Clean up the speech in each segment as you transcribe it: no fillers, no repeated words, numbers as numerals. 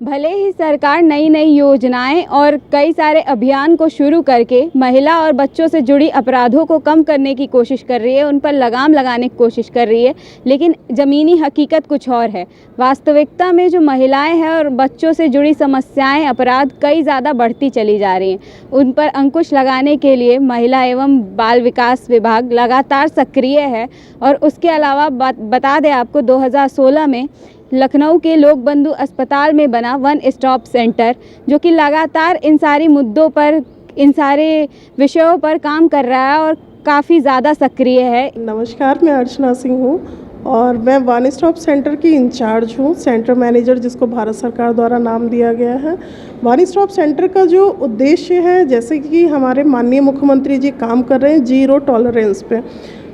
भले ही सरकार नई नई योजनाएं और कई सारे अभियान को शुरू करके महिला और बच्चों से जुड़ी अपराधों को कम करने की कोशिश कर रही है, उन पर लगाम लगाने की कोशिश कर रही है, लेकिन ज़मीनी हकीकत कुछ और है। वास्तविकता में जो महिलाएं हैं और बच्चों से जुड़ी समस्याएं, अपराध कई ज़्यादा बढ़ती चली जा रही हैं। उन पर अंकुश लगाने के लिए महिला एवं बाल विकास विभाग लगातार सक्रिय है। और उसके अलावा बता दें आपको, 2016 में लखनऊ के लोक बंधु अस्पताल में बना वन स्टॉप सेंटर, जो कि लगातार इन सारी मुद्दों पर, इन सारे विषयों पर काम कर रहा है और काफ़ी ज़्यादा सक्रिय है। नमस्कार, मैं अर्चना सिंह हूँ और मैं वन स्टॉप सेंटर की इंचार्ज हूँ, सेंटर मैनेजर, जिसको भारत सरकार द्वारा नाम दिया गया है। वन स्टॉप सेंटर का जो उद्देश्य है, जैसे कि हमारे माननीय मुख्यमंत्री जी काम कर रहे हैं जीरो टॉलरेंस पे,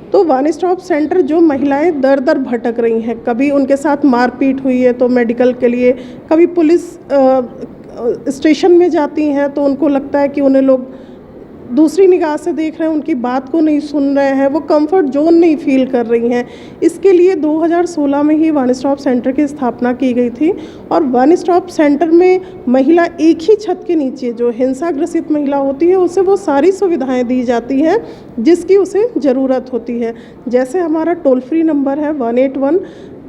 तो वन स्टॉप सेंटर जो महिलाएं दर दर भटक रही हैं, कभी उनके साथ मारपीट हुई है तो मेडिकल के लिए, कभी पुलिस स्टेशन में जाती हैं तो उनको लगता है कि उन्हें लोग दूसरी निगाह से देख रहे हैं, उनकी बात को नहीं सुन रहे हैं, वो कंफर्ट जोन नहीं फील कर रही हैं। इसके लिए 2016 में ही वन स्टॉप सेंटर की स्थापना की गई थी और वन स्टॉप सेंटर में महिला एक ही छत के नीचे, जो हिंसा ग्रसित महिला होती है, उसे वो सारी सुविधाएं दी जाती हैं जिसकी उसे ज़रूरत होती है। जैसे हमारा टोल फ्री नंबर है 181,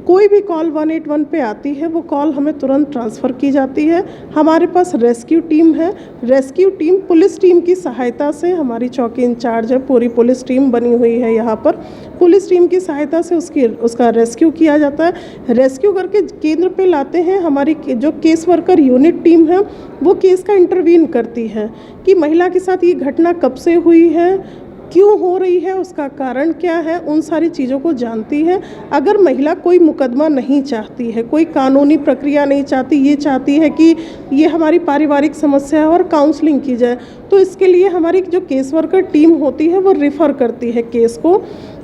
कोई भी कॉल 181 पे आती है, वो कॉल हमें तुरंत ट्रांसफ़र की जाती है। हमारे पास रेस्क्यू टीम है, रेस्क्यू टीम पुलिस टीम की सहायता से, हमारी चौकी इंचार्ज है, पूरी पुलिस टीम बनी हुई है यहाँ पर, पुलिस टीम की सहायता से उसका रेस्क्यू किया जाता है। रेस्क्यू करके केंद्र पे लाते हैं। हमारी जो केस वर्कर यूनिट टीम है, वो केस का इंटरवीन करती है कि महिला के साथ ये घटना कब से हुई है, क्यों हो रही है, उसका कारण क्या है, उन सारी चीज़ों को जानती है। अगर महिला कोई मुकदमा नहीं चाहती है, कोई कानूनी प्रक्रिया नहीं चाहती, ये चाहती है कि ये हमारी पारिवारिक समस्या है और काउंसलिंग की जाए, तो इसके लिए हमारी जो केस वर्कर टीम होती है वो रेफ़र करती है केस को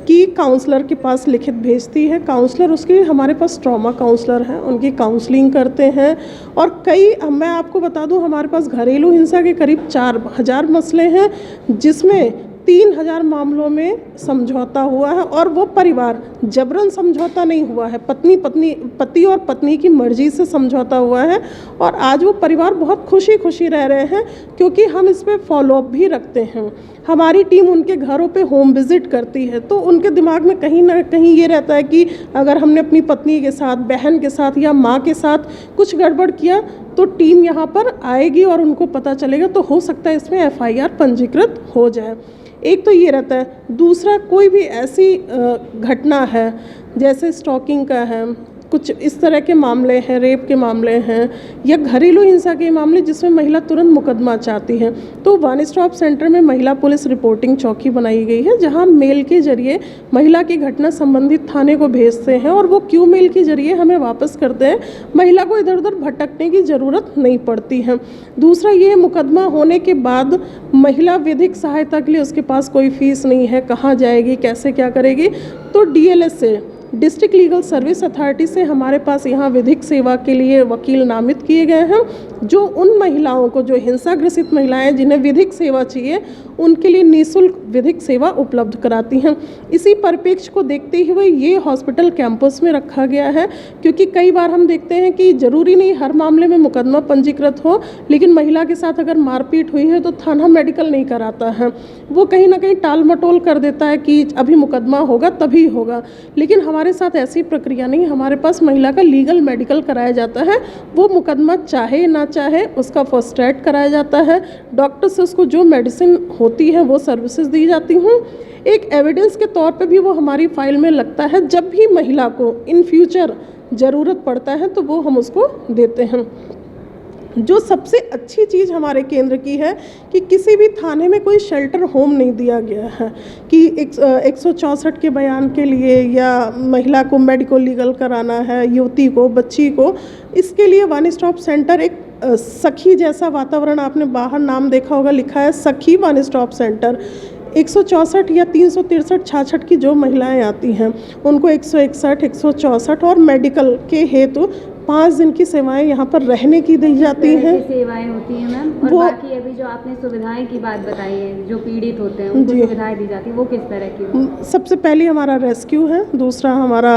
कि काउंसलर के पास लिखित भेजती है। काउंसलर, उसके हमारे पास ट्रॉमा काउंसलर हैं, उनकी काउंसलिंग करते हैं। और मैं आपको बता दूं, हमारे पास घरेलू हिंसा के करीब 4000 मसले हैं, जिसमें 3000 मामलों में समझौता हुआ है और वो परिवार, जबरन समझौता नहीं हुआ है, पति और पत्नी की मर्जी से समझौता हुआ है। और आज वो परिवार बहुत खुशी रह रहे हैं, क्योंकि हम इस पर फॉलोअप भी रखते हैं। हमारी टीम उनके घरों पे होम विजिट करती है, तो उनके दिमाग में कहीं ना कहीं ये रहता है कि अगर हमने अपनी पत्नी के साथ, बहन के साथ या माँ के साथ कुछ गड़बड़ किया तो टीम यहाँ पर आएगी और उनको पता चलेगा, तो हो सकता है इसमें FIR पंजीकृत हो जाए। एक तो ये रहता है। दूसरा, कोई भी ऐसी घटना है जैसे स्टॉकिंग का है, कुछ इस तरह के मामले हैं, रेप के मामले हैं या घरेलू हिंसा के मामले जिसमें महिला तुरंत मुकदमा चाहती है, तो वन स्टॉप सेंटर में महिला पुलिस रिपोर्टिंग चौकी बनाई गई है, जहां मेल के जरिए महिला की घटना संबंधित थाने को भेजते हैं और वो क्यू मेल के जरिए हमें वापस करते हैं। महिला को इधर उधर भटकने की ज़रूरत नहीं पड़ती है। दूसरा, ये मुकदमा होने के बाद महिला विधिक सहायता के लिए उसके पास कोई फीस नहीं है, कहाँ जाएगी, कैसे क्या करेगी, तो DLS से, डिस्ट्रिक्ट लीगल सर्विस अथॉरिटी से हमारे पास यहाँ विधिक सेवा के लिए वकील नामित किए गए हैं, जो उन महिलाओं को, जो हिंसा ग्रसित महिलाएं जिन्हें विधिक सेवा चाहिए, उनके लिए निःशुल्क विधिक सेवा उपलब्ध कराती हैं। इसी परिप्रेक्ष्य को देखते हुए ये हॉस्पिटल कैंपस में रखा गया है, क्योंकि कई बार हम देखते हैं कि ज़रूरी नहीं हर मामले में मुकदमा पंजीकृत हो, लेकिन महिला के साथ अगर मारपीट हुई है तो थाना मेडिकल नहीं कराता है, वो कहीं ना कहीं टाल मटोल कर देता है कि अभी मुकदमा होगा तभी होगा। लेकिन हमारे साथ ऐसी प्रक्रिया नहीं, हमारे पास महिला का लीगल मेडिकल कराया जाता है। वो मुकदमा चाहे ना चाहे उसका फर्स्ट एड कराया जाता है, डॉक्टर से उसको जो मेडिसिन होती है वो सर्विसेज दी जाती हूँ। एक एविडेंस के तौर पे भी वो हमारी फाइल में लगता है, जब भी महिला को इन फ्यूचर ज़रूरत पड़ता है तो वो हम उसको देते हैं। जो सबसे अच्छी चीज़ हमारे केंद्र की है कि किसी भी थाने में कोई शेल्टर होम नहीं दिया गया है कि 164 के बयान के लिए या महिला को मेडिकल लीगल कराना है, युवती को, बच्ची को, इसके लिए वन स्टॉप सेंटर एक सखी जैसा वातावरण, आपने बाहर नाम देखा होगा, लिखा है सखी वन स्टॉप सेंटर। 164 या 363 66 की जो महिलाएं आती हैं उनको 161, 164 और मेडिकल के हेतु 5 दिन की सेवाएं यहाँ पर रहने की दी जाती हैं। सेवाएं होती हैं मैम, और बाकी अभी जो आपने सुविधाएं की बात बताई है, जो पीड़ित होते हैं उनको सुविधाएं दी जाती है, वो किस तरह की? सबसे पहले हमारा रेस्क्यू है, दूसरा हमारा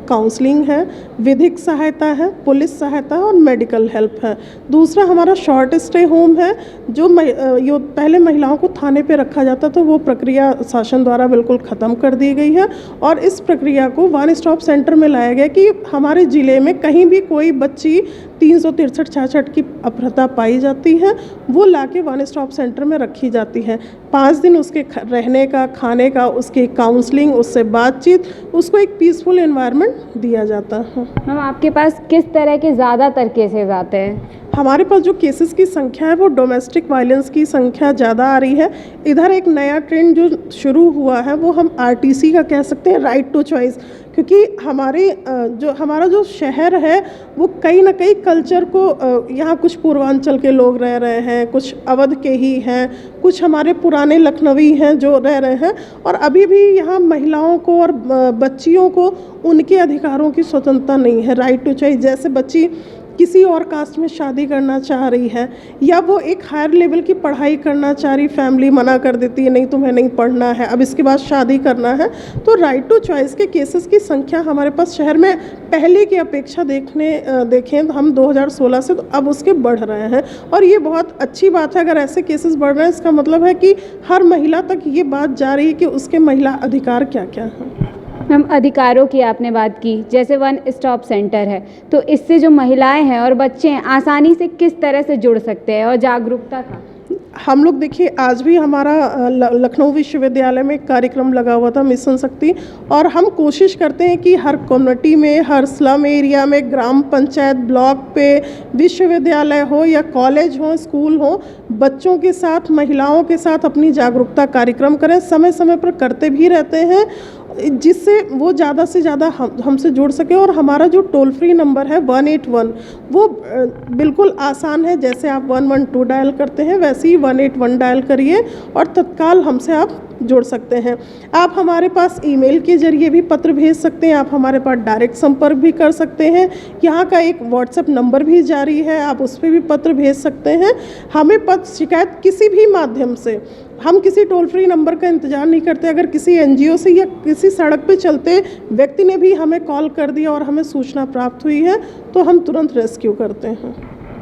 काउंसलिंग है, विधिक सहायता है, पुलिस सहायता है और मेडिकल हेल्प है। दूसरा हमारा शॉर्ट स्टे होम है, जो पहले महिलाओं को थाने पे रखा जाता था, वो प्रक्रिया शासन द्वारा बिल्कुल ख़त्म कर दी गई है और इस प्रक्रिया को वन स्टॉप सेंटर में लाया गया कि हमारे ज़िले में कहीं भी कोई बच्ची 363-66 की अपहृता पाई जाती है, वो लाके वन स्टॉप सेंटर में रखी जाती है। 5 दिन उसके रहने का, खाने का, उसकी काउंसलिंग, उससे बातचीत, उसको एक पीसफुल एनवायरनमेंट दिया जाता है। मैम आपके पास किस तरह के ज़्यादातर केसेस आते हैं? हमारे पास जो केसेस की संख्या है वो डोमेस्टिक वायलेंस की संख्या ज़्यादा आ रही है। इधर एक नया ट्रेंड जो शुरू हुआ है वो हम आरटीसी का कह सकते हैं, राइट टू चॉइस, क्योंकि हमारा जो शहर है वो कहीं ना कहीं कल्चर को यहाँ कुछ पूर्वांचल के लोग रह रहे हैं, कुछ अवध के ही हैं, कुछ हमारे पुराने लखनवी हैं जो रह रहे हैं, और अभी भी यहाँ महिलाओं को और बच्चियों को उनके अधिकारों की स्वतंत्रता नहीं है। राइट टू चॉइस, जैसे बच्ची किसी और कास्ट में शादी करना चाह रही है या वो एक हायर लेवल की पढ़ाई करना चाह रही, फैमिली मना कर देती है, नहीं तुम्हें नहीं पढ़ना है, अब इसके बाद शादी करना है, तो राइट टू चॉइस के केसेस की संख्या हमारे पास शहर में पहले की अपेक्षा देखें हम 2016 से तो अब उसके बढ़ रहे हैं, और ये बहुत अच्छी बात है। अगर ऐसे केसेस बढ़ रहे हैं इसका मतलब है कि हर महिला तक ये बात जा रही है कि उसके महिला अधिकार क्या क्या हैं। मैम अधिकारों की आपने बात की, जैसे वन स्टॉप सेंटर है, तो इससे जो महिलाएं हैं और बच्चे हैं आसानी से किस तरह से जुड़ सकते हैं, और जागरूकता का? हम लोग देखिए, आज भी हमारा लखनऊ विश्वविद्यालय में एक कार्यक्रम लगा हुआ था, मिशन शक्ति, और हम कोशिश करते हैं कि हर कम्युनिटी में, हर स्लम एरिया में, ग्राम पंचायत, ब्लॉक पे, विश्वविद्यालय हो या कॉलेज हो, स्कूल हो, बच्चों के साथ, महिलाओं के साथ अपनी जागरूकता कार्यक्रम करें। समय समय पर करते भी रहते हैं जिससे वो ज़्यादा से ज़्यादा हमसे जुड़ सके। और हमारा जो टोल फ्री नंबर है 181 वो बिल्कुल आसान है, जैसे आप 112 डायल करते हैं वैसे ही 181 डायल करिए और तत्काल हमसे आप जुड़ सकते हैं। आप हमारे पास ईमेल के जरिए भी पत्र भेज सकते हैं, आप हमारे पास डायरेक्ट संपर्क भी कर सकते हैं। यहाँ का एक व्हाट्सएप नंबर भी जारी है, आप उस पर भी पत्र भेज सकते हैं। हमें पत्र शिकायत किसी भी माध्यम से, हम किसी टोल फ्री नंबर का इंतज़ार नहीं करते। अगर किसी एनजीओ से या किसी सड़क पे चलते व्यक्ति ने भी हमें कॉल कर दिया और हमें सूचना प्राप्त हुई है तो हम तुरंत रेस्क्यू करते हैं।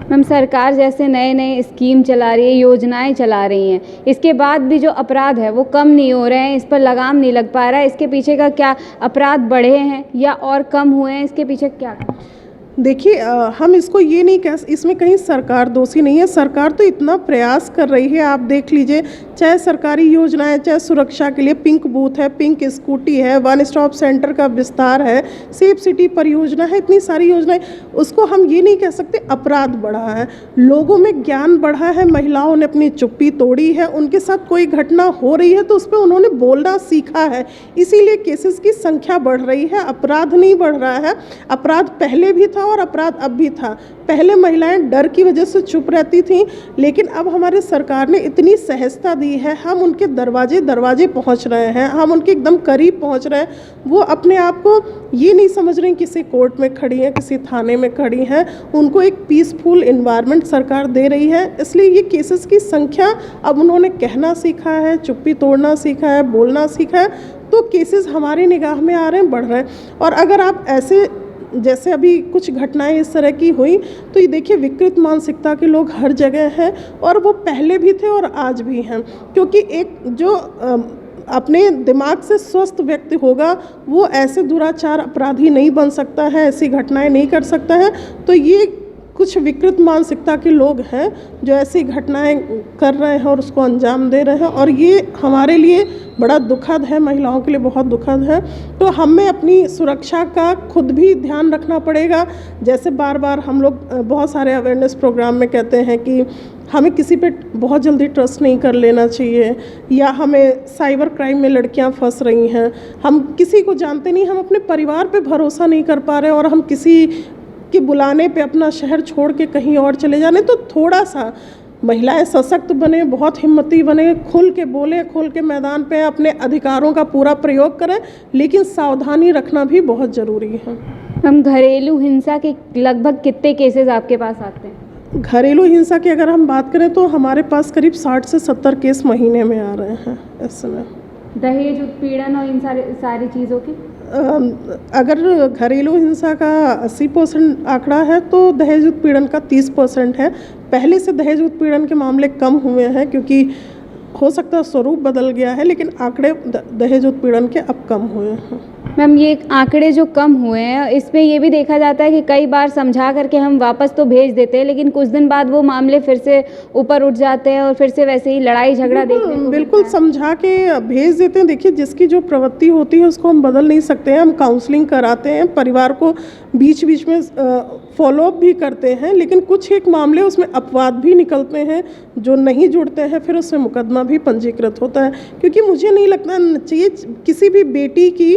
मैम सरकार जैसे नए नए स्कीम चला रही है, योजनाएं चला रही हैं, इसके बाद भी जो अपराध है वो कम नहीं हो रहे हैं, इस पर लगाम नहीं लग पा रहा है, इसके पीछे का क्या, अपराध बढ़े हैं या और कम हुए हैं, इसके पीछे क्या? देखिए, हम इसको ये नहीं कह, इसमें कहीं सरकार दोषी नहीं है। सरकार तो इतना प्रयास कर रही है, आप देख लीजिए, चाहे सरकारी योजनाएं, चाहे सुरक्षा के लिए पिंक बूथ है, पिंक स्कूटी है, वन स्टॉप सेंटर का विस्तार है, सेफ सिटी परियोजना है, इतनी सारी योजनाएं, उसको हम ये नहीं कह सकते अपराध बढ़ा है। लोगों में ज्ञान बढ़ा है, महिलाओं ने अपनी चुप्पी तोड़ी है, उनके साथ कोई घटना हो रही है तो उस पर उन्होंने बोलना सीखा है, इसीलिए केसेस की संख्या बढ़ रही है, अपराध नहीं बढ़ रहा है। अपराध पहले भी था और अपराध अब भी था। पहले महिलाएं डर की वजह से चुप रहती थीं, लेकिन अब हमारे सरकार ने इतनी सहजता दी है, हम उनके दरवाजे पहुंच रहे हैं, हम उनके एकदम करीब पहुंच रहे हैं। वो अपने आप को ये नहीं समझ रही किसी कोर्ट में खड़ी हैं, किसी थाने में खड़ी हैं, उनको एक पीसफुल एनवायरनमेंट सरकार दे रही है। इसलिए ये केसेस की संख्या, अब उन्होंने कहना सीखा है, चुप्पी तोड़ना सीखा है, बोलना सीखा है, तो केसेस हमारी निगाह में आ रहे हैं, बढ़ रहे हैं। और अगर आप ऐसे, जैसे अभी कुछ घटनाएं इस तरह की हुई, तो ये देखिए विकृत मानसिकता के लोग हर जगह हैं, और वो पहले भी थे और आज भी हैं, क्योंकि एक जो अपने दिमाग से स्वस्थ व्यक्ति होगा वो ऐसे दुराचार अपराधी नहीं बन सकता है, ऐसी घटनाएं नहीं कर सकता है। तो ये कुछ विकृत मानसिकता के लोग हैं जो ऐसी घटनाएं कर रहे हैं और उसको अंजाम दे रहे हैं, और ये हमारे लिए बड़ा दुखद है, महिलाओं के लिए बहुत दुखद है। तो हमें अपनी सुरक्षा का खुद भी ध्यान रखना पड़ेगा। जैसे बार बार हम लोग बहुत सारे अवेयरनेस प्रोग्राम में कहते हैं कि हमें किसी पे बहुत जल्दी ट्रस्ट नहीं कर लेना चाहिए, या हमें साइबर क्राइम में लड़कियां फंस रही हैं, हम किसी को जानते नहीं, हम अपने परिवार पे भरोसा नहीं कर पा रहे और हम किसी के बुलाने पे अपना शहर छोड़ के कहीं और चले जाने। तो थोड़ा सा महिलाएं सशक्त बने, बहुत हिम्मती बने, खुल के बोले, खुल के मैदान पे अपने अधिकारों का पूरा प्रयोग करें, लेकिन सावधानी रखना भी बहुत ज़रूरी है। मैम, घरेलू हिंसा के लगभग कितने केसेस आपके पास आते हैं? घरेलू हिंसा की अगर हम बात करें तो हमारे पास करीब 60 से 70 केस महीने में आ रहे हैं इस समय। दहेज उत्पीड़न और इन सारी चीज़ों की अगर घरेलू हिंसा का 80% आंकड़ा है तो दहेज उत्पीड़न का 30% है। पहले से दहेज उत्पीड़न के मामले कम हुए हैं क्योंकि हो सकता है स्वरूप बदल गया है, लेकिन आंकड़े दहेज उत्पीड़न के अब कम हुए हैं। मैम, ये आंकड़े जो कम हुए हैं इसमें ये भी देखा जाता है कि कई बार समझा करके हम वापस तो भेज देते हैं, लेकिन कुछ दिन बाद वो मामले फिर से ऊपर उठ जाते हैं और फिर से वैसे ही लड़ाई झगड़ा देखने को बिल्कुल समझा के भेज देते हैं। देखिए, जिसकी जो प्रवृत्ति होती है उसको हम बदल नहीं सकते हैं। हम काउंसलिंग कराते हैं, परिवार को बीच बीच में फॉलोअप भी करते हैं, लेकिन कुछ एक मामले उसमें अपवाद भी निकलते हैं जो नहीं जुड़ते हैं, फिर उसमें मुकदमा भी पंजीकृत होता है। क्योंकि मुझे नहीं लगता चाहिए किसी भी बेटी की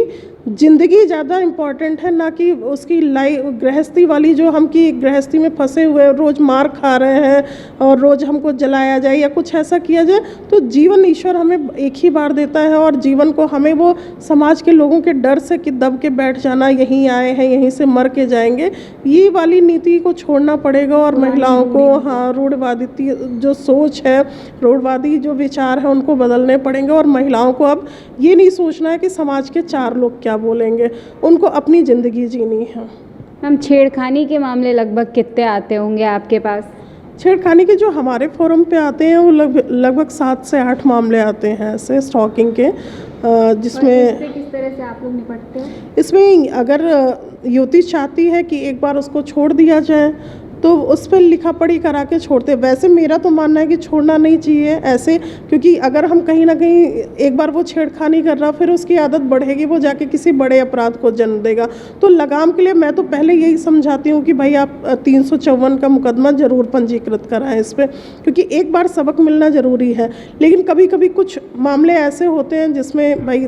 ज़िंदगी ज़्यादा इम्पॉर्टेंट है ना कि उसकी लाइफ गृहस्थी वाली, जो हम की गृहस्थी में फंसे हुए रोज़ मार खा रहे हैं और रोज़ हमको जलाया जाए या कुछ ऐसा किया जाए। तो जीवन ईश्वर हमें एक ही बार देता है और जीवन को हमें वो समाज के लोगों के डर से कि दब के बैठ जाना, यहीं आए हैं यहीं से मर के जाएंगे, ये वाली नीति को छोड़ना पड़ेगा और महिलाओं को रूढ़वादी जो सोच है, रूढ़वादी जो विचार है उनको बदलने पड़ेंगे। और महिलाओं को अब ये नहीं सोचना है कि समाज के 4 लोग क्या बोलेंगे, उनको अपनी ज़िंदगी जीनी है। हम छेड़खानी के मामले लगभग कितने आते होंगे आपके पास? छेड़खानी के जो हमारे फोरम पे आते हैं वो लगभग 7 से 8 मामले आते हैं ऐसे स्टॉकिंग के, जिसमें किस तरह से आप लोग निपटते हैं? इसमें अगर युवती चाहती है कि एक बार उसको छोड़ दिया जाए तो उस पर लिखा पढ़ी करा के छोड़ते। वैसे मेरा तो मानना है कि छोड़ना नहीं चाहिए ऐसे, क्योंकि अगर हम कहीं ना कहीं एक बार वो छेड़खानी कर रहा फिर उसकी आदत बढ़ेगी, वो जाके किसी बड़े अपराध को जन्म देगा। तो लगाम के लिए मैं तो पहले यही समझाती हूँ कि भाई आप 354 का मुकदमा ज़रूर पंजीकृत कराएं इस पर, क्योंकि एक बार सबक मिलना ज़रूरी है। लेकिन कभी कभी कुछ मामले ऐसे होते हैं जिसमें भाई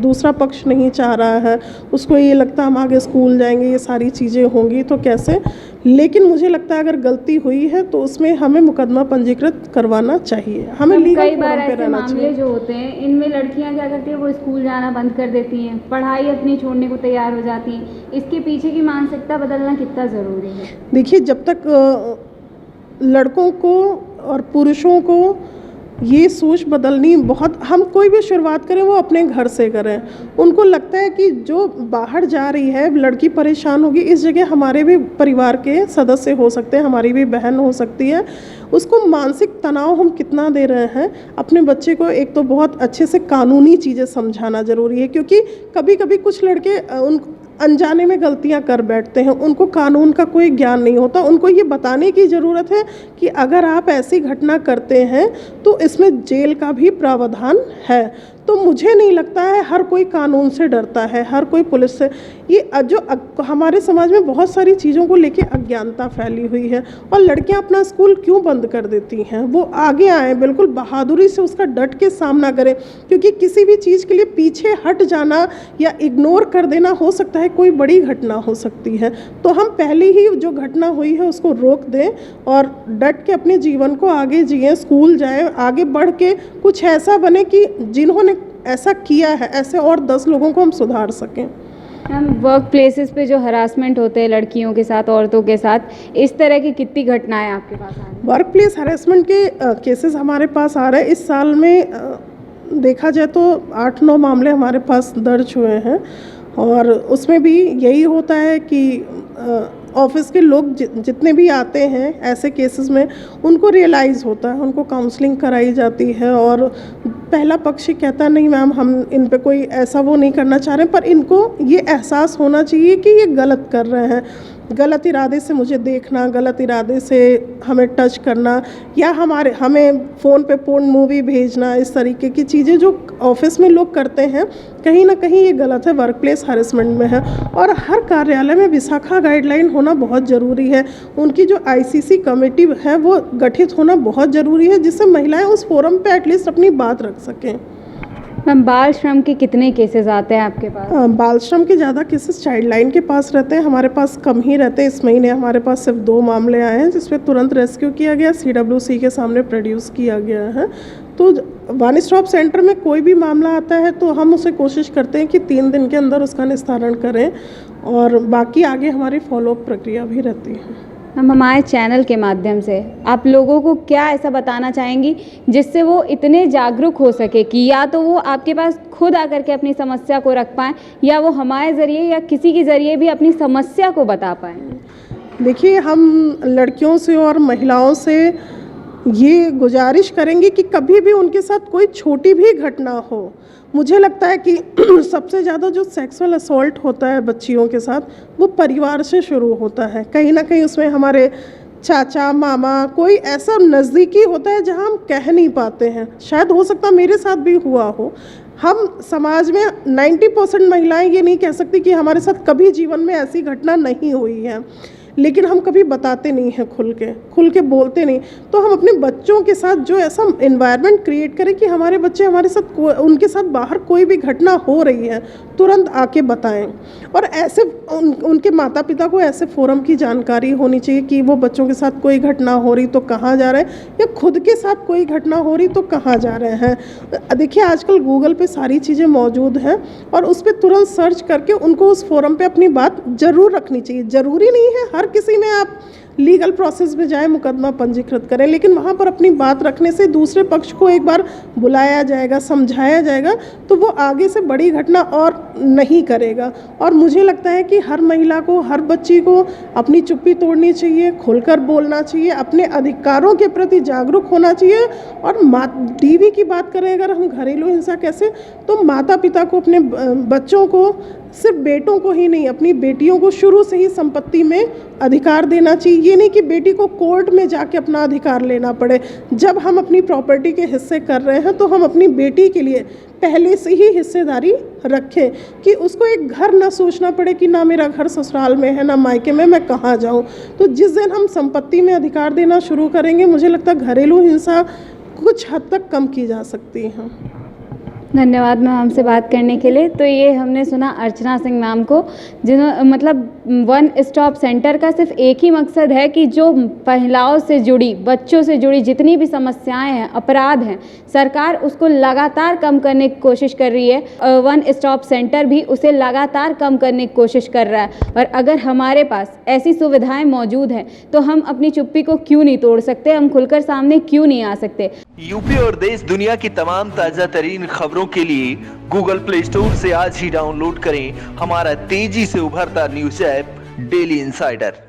दूसरा पक्ष नहीं चाह रहा है, उसको ये लगता है हम आगे स्कूल जाएंगे, ये सारी चीज़ें होंगी तो कैसे। लेकिन मुझे लगता है अगर गलती हुई है तो उसमें हमें मुकदमा पंजीकृत करवाना चाहिए, हमें लीगल कई बार फोरम पे ऐसे रहना मामले चाहिए। जो होते हैं इनमें लड़कियां क्या करती हैं, वो स्कूल जाना बंद कर देती हैं, पढ़ाई अपनी छोड़ने को तैयार हो जाती हैं। इसके पीछे की मानसिकता बदलना कितना ज़रूरी है? देखिए, जब तक लड़कों को और पुरुषों को ये सोच बदलनी बहुत, हम कोई भी शुरुआत करें वो अपने घर से करें। उनको लगता है कि जो बाहर जा रही है लड़की परेशान होगी, इस जगह हमारे भी परिवार के सदस्य हो सकते हैं, हमारी भी बहन हो सकती है। उसको मानसिक तनाव हम कितना दे रहे हैं। अपने बच्चे को एक तो बहुत अच्छे से कानूनी चीज़ें समझाना ज़रूरी है, क्योंकि कभी कभी कुछ लड़के उन अनजाने में गलतियां कर बैठते हैं, उनको कानून का कोई ज्ञान नहीं होता। उनको ये बताने की ज़रूरत है कि अगर आप ऐसी घटना करते हैं तो इसमें जेल का भी प्रावधान है। तो मुझे नहीं लगता है हर कोई कानून से डरता है, हर कोई पुलिस से। ये जो हमारे समाज में बहुत सारी चीज़ों को लेके अज्ञानता फैली हुई है और लड़कियां अपना स्कूल क्यों बंद कर देती हैं। वो आगे आए, बिल्कुल बहादुरी से उसका डट के सामना करें, क्योंकि किसी भी चीज़ के लिए पीछे हट जाना या इग्नोर कर देना हो सकता है कोई बड़ी घटना हो सकती है। तो हम पहले ही जो घटना हुई है उसको रोक दें और डट के अपने जीवन को आगे जिएं, स्कूल जाएं, आगे बढ़ के कुछ ऐसा बने कि जिन्होंने ऐसा किया है ऐसे और 10 लोगों को हम सुधार सकें। हम वर्क प्लेसेस पे जो हरासमेंट होते हैं लड़कियों के साथ, औरतों के साथ, इस तरह की कितनी घटनाएं आपके पास आ रही हैं? वर्क प्लेस हरासमेंट के केसेस हमारे पास आ रहे हैं। इस साल में देखा जाए तो 8-9 मामले हमारे पास दर्ज हुए हैं और उसमें भी यही होता है कि ऑफिस के लोग जितने भी आते हैं ऐसे केसेस में उनको रियलाइज़ होता है, उनको काउंसलिंग कराई जाती है और पहला पक्ष कहता नहीं मैम हम इन पे कोई ऐसा वो नहीं करना चाह रहे, पर इनको ये एहसास होना चाहिए कि ये गलत कर रहे हैं। गलत इरादे से मुझे देखना, गलत इरादे से हमें टच करना या हमें फ़ोन पे पोर्न मूवी भेजना, इस तरीके की चीज़ें जो ऑफिस में लोग करते हैं कहीं ना कहीं ये गलत है, वर्क प्लेस हरेसमेंट में है। और हर कार्यालय में विशाखा गाइडलाइन होना बहुत ज़रूरी है। उनकी जो ICC कमेटी है वो गठित होना बहुत ज़रूरी है, जिससे महिलाएं उस फोरम पे एटलीस्ट अपनी बात रख सकें। मैम, बाल श्रम के कितने केसेस आते हैं आपके पास? बाल श्रम के ज़्यादा केसेस चाइल्ड लाइन के पास रहते हैं, हमारे पास कम ही रहते हैं। इस महीने हमारे पास सिर्फ 2 मामले आए हैं जिसपे तुरंत रेस्क्यू किया गया, CWC के सामने प्रोड्यूस किया गया है। तो वन स्टॉप सेंटर में कोई भी मामला आता है तो हम उसे कोशिश करते हैं कि 3 दिन के अंदर उसका निस्तारण करें, और बाकी आगे हमारी फॉलोअप प्रक्रिया भी रहती है। हम हमारे चैनल के माध्यम से आप लोगों को क्या ऐसा बताना चाहेंगी जिससे वो इतने जागरूक हो सके कि या तो वो आपके पास खुद आकर के अपनी समस्या को रख पाएँ, या वो हमारे ज़रिए या किसी के ज़रिए भी अपनी समस्या को बता पाएँ? देखिए, हम लड़कियों से और महिलाओं से ये गुजारिश करेंगे कि कभी भी उनके साथ कोई छोटी भी घटना हो, मुझे लगता है कि सबसे ज़्यादा जो सेक्सुअल असॉल्ट होता है बच्चियों के साथ, वो परिवार से शुरू होता है। कहीं ना कहीं उसमें हमारे चाचा, मामा, कोई ऐसा नज़दीकी होता है जहां हम कह नहीं पाते हैं। शायद हो सकता मेरे साथ भी हुआ हो। हम समाज में 90% महिलाएं ये नहीं कह सकती कि हमारे साथ कभी जीवन में ऐसी घटना नहीं हुई है, लेकिन हम कभी बताते नहीं हैं, खुल के बोलते नहीं। तो हम अपने बच्चों के साथ जो ऐसा एनवायरनमेंट क्रिएट करें कि हमारे बच्चे हमारे साथ उनके साथ बाहर कोई भी घटना हो रही है तुरंत आके बताएं। और ऐसे उनके माता पिता को ऐसे फोरम की जानकारी होनी चाहिए कि वो बच्चों के साथ कोई घटना हो रही तो कहाँ जा रहे हैं, या खुद के साथ कोई घटना हो रही तो कहाँ जा रहे हैं। देखिए, आजकल गूगल पे सारी चीज़ें मौजूद हैं, और उस पर तुरंत सर्च करके उनको उस फोरम पे अपनी बात ज़रूर रखनी चाहिए। ज़रूरी नहीं है हर किसी में आप लीगल प्रोसेस में जाएं, मुकदमा पंजीकृत करें, लेकिन वहाँ पर अपनी बात रखने से दूसरे पक्ष को एक बार बुलाया जाएगा, समझाया जाएगा, तो वो आगे से बड़ी घटना और नहीं करेगा। और मुझे लगता है कि हर महिला को, हर बच्ची को अपनी चुप्पी तोड़नी चाहिए, खुलकर बोलना चाहिए, अपने अधिकारों के प्रति जागरूक होना चाहिए। और टीवी की बात करें अगर हम, घरेलू हिंसा कैसे, तो माता पिता को अपने बच्चों को, सिर्फ बेटों को ही नहीं, अपनी बेटियों को शुरू से ही संपत्ति में अधिकार देना चाहिए। ये नहीं कि बेटी को कोर्ट में जाके अपना अधिकार लेना पड़े। जब हम अपनी प्रॉपर्टी के हिस्से कर रहे हैं तो हम अपनी बेटी के लिए पहले से ही हिस्सेदारी रखें, कि उसको एक घर ना सोचना पड़े कि ना मेरा घर ससुराल में है, ना मायके में, मैं कहाँ जाऊँ। तो जिस दिन हम संपत्ति में अधिकार देना शुरू करेंगे, मुझे लगता है घरेलू हिंसा कुछ हद तक कम की जा सकती है। धन्यवाद मैम हमसे बात करने के लिए। तो ये हमने सुना अर्चना सिंह मैम को, जिन्होंने मतलब वन स्टॉप सेंटर का सिर्फ एक ही मकसद है कि जो महिलाओं से जुड़ी, बच्चों से जुड़ी जितनी भी समस्याएं हैं, अपराध हैं, सरकार उसको लगातार कम करने की कोशिश कर रही है। वन स्टॉप सेंटर भी उसे लगातार कम करने की कोशिश कर रहा है। और अगर हमारे पास ऐसी सुविधाएं मौजूद हैं तो हम अपनी चुप्पी को क्यों नहीं तोड़ सकते, हम खुलकर सामने क्यों नहीं आ सकते। यूपी और देश दुनिया की तमाम ताजा तरीन खबरों के लिए गूगल प्ले स्टोर से आज ही डाउनलोड करें हमारा तेजी से उभरता न्यूज ऐप डेली इंसाइडर।